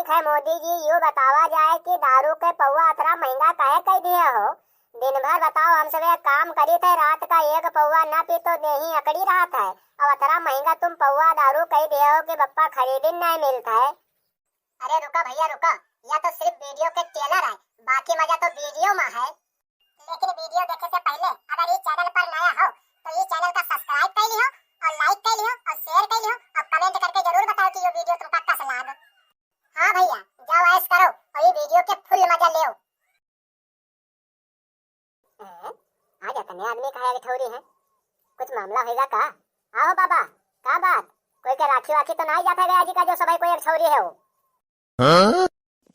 ठीक है मोदी जी, यूँ बतावा जाए कि दारू के पौवा इतना महंगा काहे कह दिए हो? दिन भर बताओ हम सब काम करी थे, रात का एक पौवा न पी तो देही अकड़ी रहा था, और इतना महंगा तुम पौवा दारू कह दिए हो कि बप्पा खरीदी नहीं मिलता है। अरे रुका भैया रुका, यह तो सिर्फ वीडियो के ट्रेलर है, बाकी मजा तो वीडियो में है। लेकिन वीडियो देखे से पहले अगर इस चैनल पर नया हो तो इस चैनल का सब्सक्राइब कर लियो और लाइक कर लियो और शेयर कर लियो और कमेंट करके जरूर बताओ कि ये वीडियो तुमका कैसा लगा। हाँ भैया, जाओ ऐश करो और ये वीडियो के फुल मजा लो। आज इतने आदमी कहे ठौरी है, कुछ मामला होगा का? आओ बाबा, का बात? कोई के राखी वाखी तो नहीं जाता गया जी का जो सभी कोई एक ठौरी है वो?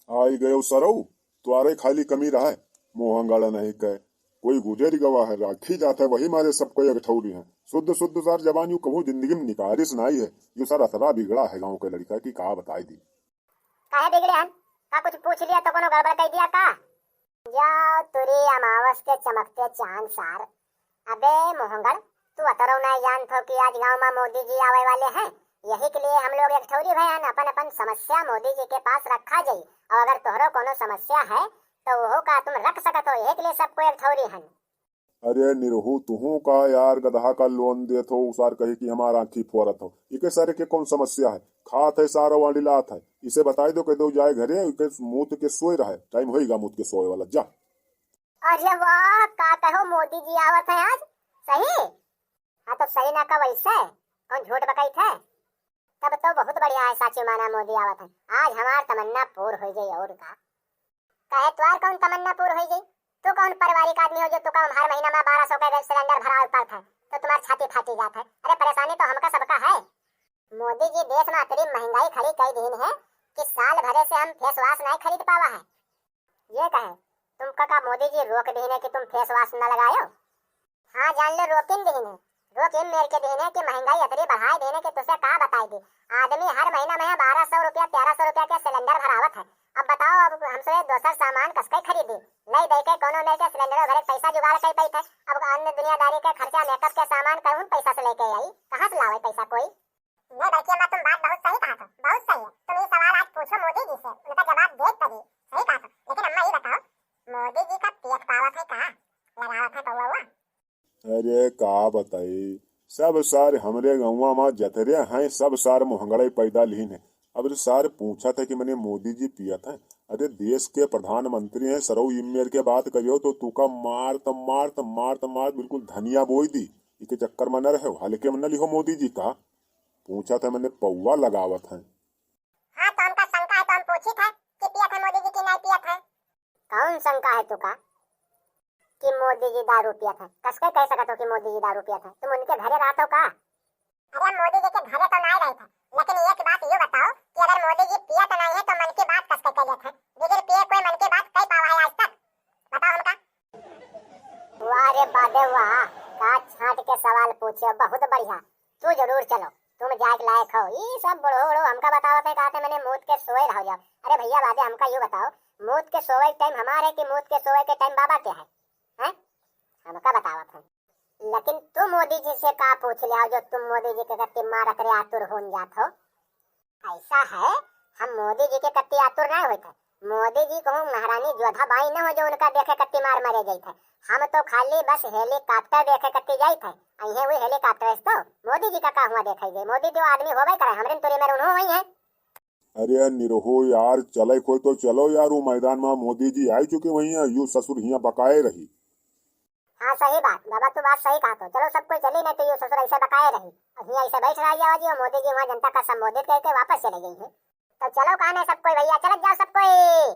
आई गयो सरऊ, तुम्हारे खाली कमी रहा है, मोहंगाड़ा नहीं कहे कोई गुजर गवा है, राखी जाता है वही मारे सब कोई अगठौरी है। शुद्ध शुद्ध सार जवान यू कहूँ जिंदगी में निकारिश नहीं है, यू सारा असरा बिगड़ा है गाँव के लड़का की, कहा बताई दी काहे बिगड़े हन? का कुछ पूछ लिया तो कोनो गड़बड़ कह दिया का? जाओ तुरी अमावस के चमकते चांद सार। अबे मोहंगड़, तू अतरो नहीं जानतो कि आज गांव में मोदी जी आवे वाले हैं, यही के लिए हम लोग एक ठौरी भैया अपन अपन समस्या मोदी जी के पास रखा जाई, और अगर तोहरो कोनो समस्या है तो वो का तुम रख सकत हो, यही के लिए सबको एक ठौरी हन। अरे निरहू तुहू का यार गधा का लोन दे थो उसार कहे कि हमारा आँखी फोरत हो, इके सारे के कौन समस्या है? खात है सारा वाली लात है, इसे बताई दो कह दो जाए घरे मुँह के सोए रहे, टाइम होएगा मुँह के सोए वाला जा। अरे वाह, का कहो मोदी जी आवत है आज? सही? हाँ तो सही ना का वैसे कौन झूठ बकाई थे? तब तो बहुत बढ़िया है, साची माना मोदी आवत है, आज हमार तमन्ना पूर्ण हो जाए। और का कहे तुम्हार कौन तमन्ना पूर्ण हो जाए? तू कौन पारिवारिक आदमी हो जो तू कौन हर महीना में 1200 का गैस सिलेंडर भरा पड़ता है तो तुम्हारी छाती फाटी जाता है? अरे परेशानी तो हमका सबका है। मोदी जी देश में इतनी महंगाई खड़ी कई दिन है कि साल भरे से हम फेस वॉश नहीं खरीद पावा है। ये कहे तुम का मोदी जी रोक दीने कि तुम फेस वॉश न लगायो? हाँ जान लो, रोकिन दीने, रोकिन मेरे के दीने की महंगाई इतनी बढ़ाई देने की तुझसे कहा बताएगी। आदमी हर महीना में 1200 रुपया 1300 रुपया के सिलेंडर भरावत है। अब बताओ, अब हमसे दूसरा सामान कसके खरीदी नहीं दे के कोनो नहीं के सिलेंडर भरे पैसा जुगाड़ कर पाई थे। अब अन्य दुनियादारी के खर्चा मेकअप के सामान कहूं पैसा से लेके आई, कहां से लावे पैसा कोई? नहीं देखिए मैं तुम बात बहुत सही कहा था, बहुत सही है। तुम ये सवाल आज पूछो मोदी जी से, उनका जवाब देख कर सही कहा था। लेकिन अम्मा ये बताओ, मोदी जी का पेट पावत है कहां लगावत है पौवा हुआ? अरे का बताई, सब सार हमरे गौवा में जतरे हैं, सब सार मोहंगड़े पैदा लीन है। अब सार पूछा था कि मैंने मोदी जी पिया था, अरे देश के प्रधानमंत्री हैं, सरऊ इमेर के बात करियो तो तुका मार बिल्कुल धनिया बोई दी, इके चक्कर में न रहे, हल्के में न लिहो मोदी जी का। पूछा था मैंने पौवा लगावत है। हाँ तो हमका शंका है तो हम पूछी था कि पिया था मोदी जी की नहीं पिया था। कौन शंका है तुका कि मोदी जी दारू पिया था? कसके कह सकत हो कि मोदी जी दारू पिया था? तुम उनके घरे रहते हो का? अरे मोदी जी के घरे तो नहीं रहे थे, लेकिन एक बात ये बताओ कि अगर मोदी जी पिया तो नहीं है तो मन की बात कसके कह लेते? बगैर पिए कोई मन की बात कह पावा है आज तक? बताओ हमका। वाह रे बादे वाह, का छांट के सवाल पूछे, बहुत बढ़िया। तू जरूर चलो, तुम जाग लायक हो। ये सब बड़ो हमका बतावत है, कहते मैंने मूत के सोए रह जाओ। अरे भैया बादे हमका ये बताओ, मूत के सोए टाइम हमारे कि मूत के सोए के टाइम बाबा के है? हमका बतावत है। लेकिन तुम मोदी जी से का पूछ लिया जो तुम मोदी जी के कत्ती मारत रे आतुर होन जात हो? ऐसा है, हम मोदी जी के कत्ती आतुर नहीं होते। मोदी जी कहूँ महारानी जोधाबाई न हो जो उनका देखे कत्ती मार मरे गई थे। हम तो खाली बस हेलीकॉप्टर देखे कत्ती जाई थे, अहे वो हेलीकॉप्टर तो मोदी जी का हुआ देखे गए? मोदी जो आदमी होवे करे, हमरे तोरी में उन्हों हुई है। अरे निरहो यार, चले कोई तो चलो यार, वो मैदान में मोदी जी आई चुके वही है, यू ससुर हिया बकाए रही। हाँ सही बात बाबा, तू बात सही कहा। तो चलो सब कोई चली नहीं तो ये ससुर ऐसे बकाए रही, अभी ऐसे बैठ रहा है जी, और मोदी जी वहाँ जनता का संबोधित करके वापस चले गई है। तो चलो कहा सब कोई भैया, चल जाओ सब कोई।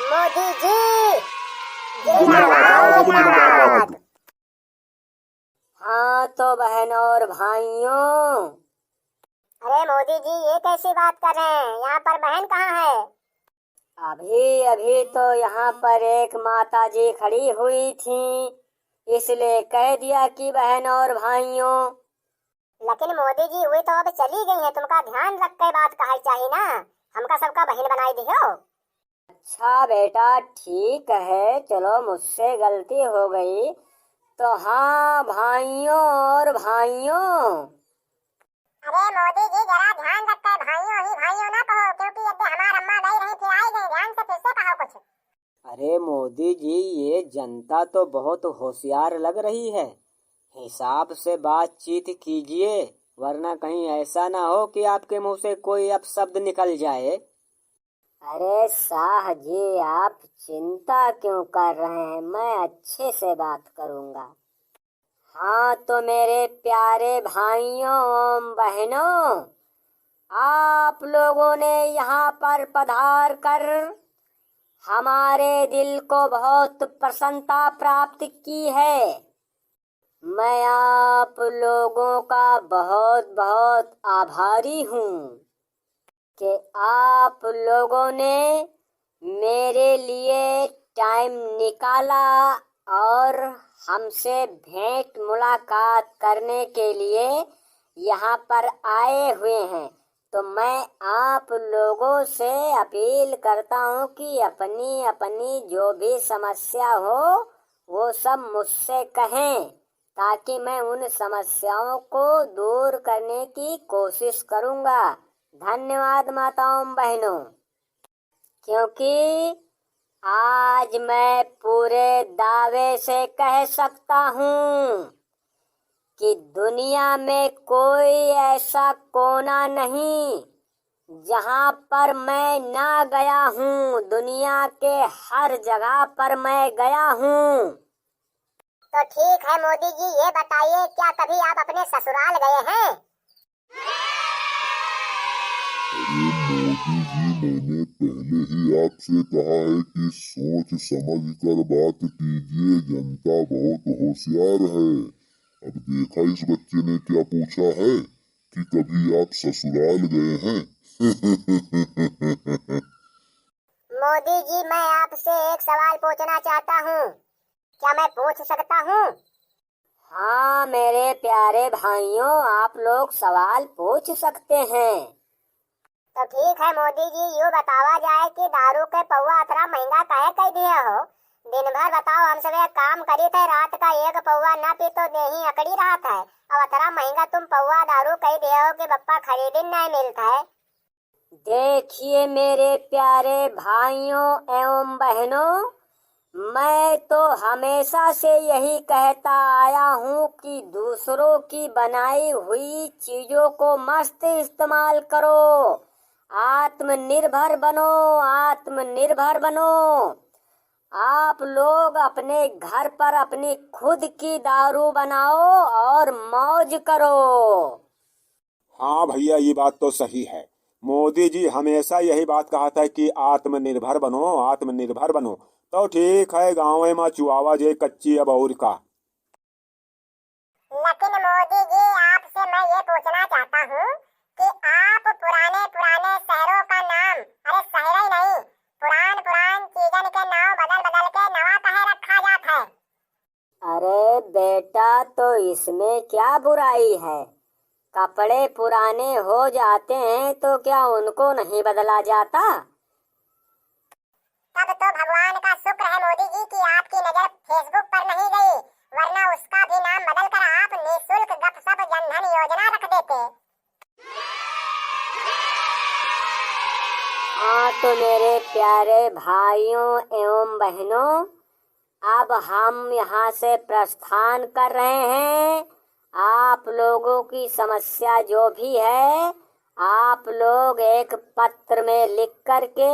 मोदी जी जिंदाबाद। हाँ तो बहन और भाइयों, अरे मोदी जी ये कैसी बात कर रहे हैं? यहाँ पर बहन कहाँ है? अभी अभी तो यहाँ पर एक माता जी खड़ी हुई थी, इसलिए कह दिया कि बहन और भाइयों। लेकिन मोदी जी हुई तो अब चली गई है, तुमका ध्यान रख के बात कहा चाहिए ना, हमका सबका बहन बनाई दियो। अच्छा बेटा, ठीक है, चलो मुझसे गलती हो गई। तो हाँ भाइयों और भाइयों, अरे मोदी जी जरा ध्यान रखे, भाइयों ही भाइयों ना कहो, क्योंकि यदि हमार अम्मा गई रही फिर आई गई, ध्यान से फिर से कहो कुछ। अरे मोदी जी, ये जनता तो बहुत होशियार लग रही है। हिसाब से बातचीत कीजिए, वरना कहीं ऐसा ना हो कि आपके मुंह से कोई अपशब्द निकल जाए। अरे शाह जी, आप चिंता क्यों कर रहे हैं, मैं अच्छे से बात करूंगा। हाँ तो मेरे प्यारे भाइयों एवं बहनों, आप लोगों ने यहाँ पर पधार कर हमारे दिल को बहुत प्रसन्नता प्राप्त की है। मैं आप लोगों का बहुत बहुत आभारी हूँ कि आप लोगों ने मेरे लिए टाइम निकाला और हमसे भेंट मुलाकात करने के लिए यहाँ पर आए हुए हैं। तो मैं आप लोगों से अपील करता हूँ कि अपनी अपनी जो भी समस्या हो वो सब मुझसे कहें, ताकि मैं उन समस्याओं को दूर करने की कोशिश करूँगा। धन्यवाद माताओं बहनों। क्योंकि आज मैं पूरे दावे से कह सकता हूँ कि दुनिया में कोई ऐसा कोना नहीं जहाँ पर मैं ना गया हूँ। दुनिया के हर जगह पर मैं गया हूँ। तो ठीक है मोदी जी, ये बताइए क्या कभी आप अपने ससुराल गए हैं? मोदी जी, मैंने पहले ही आपसे कहा है कि सोच समझ कर बात कीजिए, जनता बहुत होशियार है। अब देखा इस बच्चे ने क्या पूछा है कि कभी आप ससुराल गए हैं। मोदी जी, मैं आपसे एक सवाल पूछना चाहता हूँ, क्या मैं पूछ सकता हूँ? हाँ मेरे प्यारे भाइयों, आप लोग सवाल पूछ सकते हैं। तो ठीक है मोदी जी, यूँ बतावा जाए कि दारू के पौवा अतरा महंगा काहे कह दिया हो? दिन भर बताओ हम सब एक काम करी थे, रात का एक पौवा न पी तो देही अकड़ी रहा था, अब अतरा महंगा तुम पौवा दारू कह दिया हो कि बप्पा खरीदी नहीं मिलता है। देखिए मेरे प्यारे भाइयों एवं बहनों, मैं तो हमेशा से यही कहता आया हूँ कि दूसरों की बनाई हुई चीजों को मस्त इस्तेमाल करो, आत्मनिर्भर बनो, आत्मनिर्भर बनो। आप लोग अपने घर पर अपनी खुद की दारू बनाओ और मौज करो। हाँ भैया, ये बात तो सही है। मोदी जी हमेशा यही बात कहा था कि आत्मनिर्भर बनो, आत्मनिर्भर बनो। तो ठीक है, गाँव में चुआवा जे कच्ची अब और का। लेकिन मोदी जी, आपसे मैं ये पूछना चाहता हूँ कि आप पुराने पुराने शहरों का नाम, अरे शहर ही नहीं, पुरान पुरान चीजन के नाम बदल बदल के नवा कहे रखा जाता है। अरे बेटा, तो इसमें क्या बुराई है? कपड़े पुराने हो जाते हैं तो क्या उनको नहीं बदला जाता? तब तो भगवान का शुक्र है मोदी जी कि आपकी नजर फेसबुक पर नहीं गई, वरना उसका भी नाम बदल कर आप निःशुल्क गपशप जनधन योजना रख देते। हाँ तो मेरे प्यारे भाइयों एवं बहनों, अब हम यहाँ से प्रस्थान कर रहे हैं। आप लोगों की समस्या जो भी है, आप लोग एक पत्र में लिख करके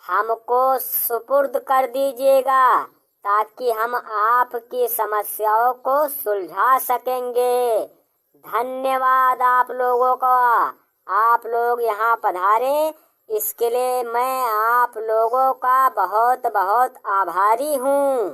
हमको सुपुर्द कर दीजिएगा, ताकि हम आपकी समस्याओं को सुलझा सकेंगे। धन्यवाद आप लोगों का, आप लोग यहाँ पधारे, इसके लिए मैं आप लोगों का बहुत बहुत आभारी हूँ।